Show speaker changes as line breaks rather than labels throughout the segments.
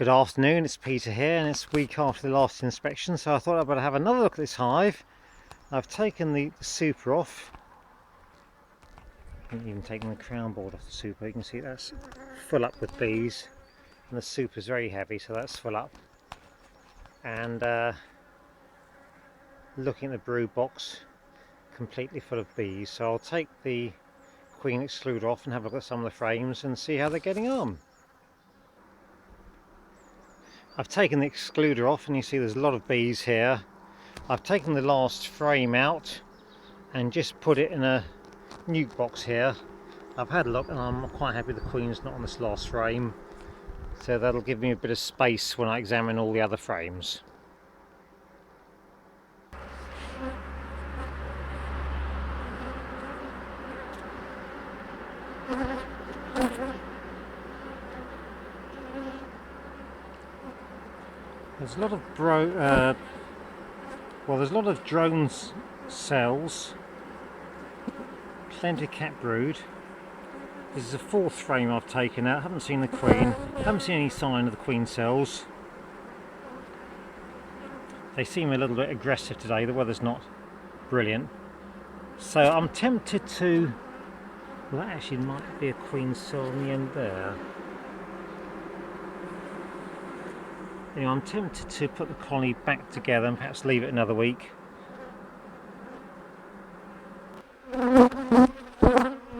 Good afternoon, it's Peter here, and it's a week after the last inspection, so I thought I'd better have another look at this hive. I've taken the super off. I haven't even taken the crown board off the super. You can see that's full up with bees, and the super's very heavy, so that's full up. And looking at the brood box, completely full of bees. So I'll take the queen excluder off and have a look at some of the frames and see how they're getting on. I've taken the excluder off and you see there's a lot of bees here. I've taken the last frame out and just put it in a nuke box here. I've had a look and I'm quite happy the queen's not on this last frame, so that'll give me a bit of space when I examine all the other frames. There's a lot of there's a lot of drone cells, plenty of cat brood. This is the fourth frame I've taken out. Haven't seen the queen, haven't seen any sign of the queen cells. They seem a little bit aggressive today, the weather's not brilliant. So I'm tempted to, well, that actually might be a queen cell on the end there. Anyway, I'm tempted to put the colony back together and perhaps leave it another week.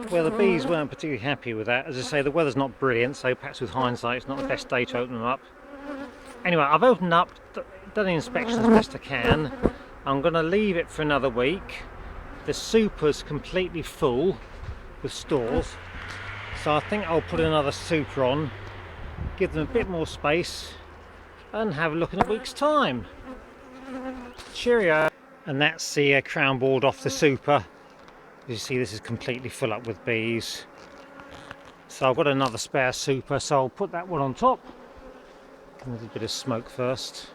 Well, the bees weren't particularly happy with that. As I say, the weather's not brilliant, so perhaps with hindsight it's not the best day to open them up. Anyway, I've opened up, done the inspection as best I can. I'm going to leave it for another week. The super's completely full with stores, so I think I'll put another super on, give them a bit more space, and have a look in a week's time. Cheerio! And that's the crown board off the super. As you see, this is completely full up with bees. So I've got another spare super, so I'll put that one on top. A little bit of smoke first.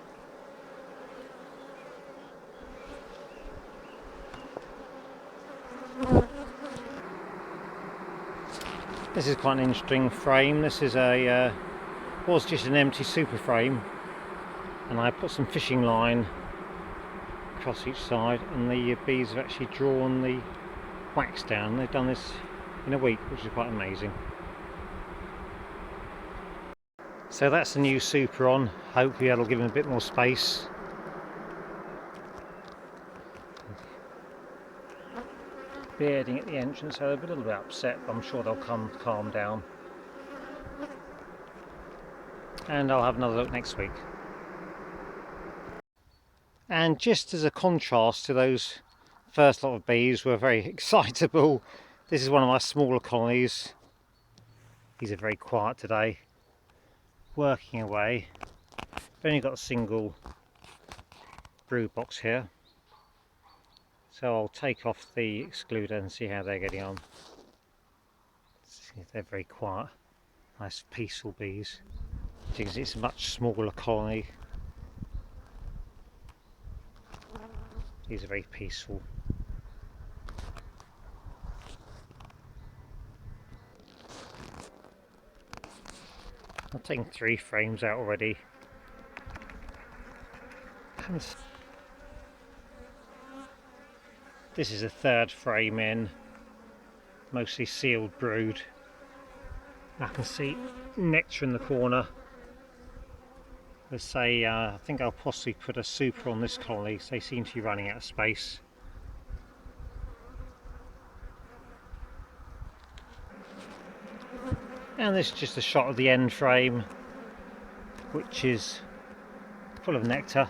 This is quite an interesting frame. This is was just an empty super frame, and I put some fishing line across each side, and the bees have actually drawn the wax down. They've done this in a week, which is quite amazing. So that's the new super on. Hopefully that'll give them a bit more space. Bearding at the entrance, so they're a little bit upset, but I'm sure they'll calm down. And I'll have another look next week. And just as a contrast to those first lot of bees who were very excitable, this is one of my smaller colonies. These are very quiet today, working away. I've only got a single brood box here, so I'll take off the excluder and see how they're getting on. See, they're very quiet, nice peaceful bees. Because it's a much smaller colony. These are very peaceful. I've taken 3 frames out already. This is the 3rd frame in, mostly sealed brood. I can see nectar in the corner. Let's say I think I'll possibly put a super on this colony because they seem to be running out of space. And this is just a shot of the end frame, which is full of nectar.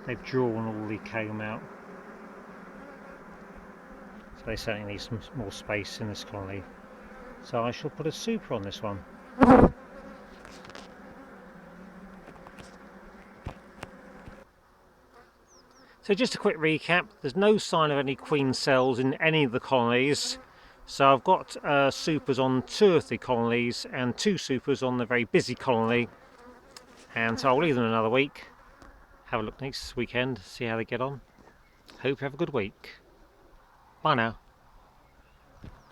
They've drawn all the comb out, so they certainly need some more space in this colony. So I shall put a super on this one. So just a quick recap, there's no sign of any queen cells in any of the colonies. So I've got supers on 2 of the colonies and 2 supers on the very busy colony. And so I'll leave them another week. Have a look next weekend, see how they get on. Hope you have a good week. Bye now.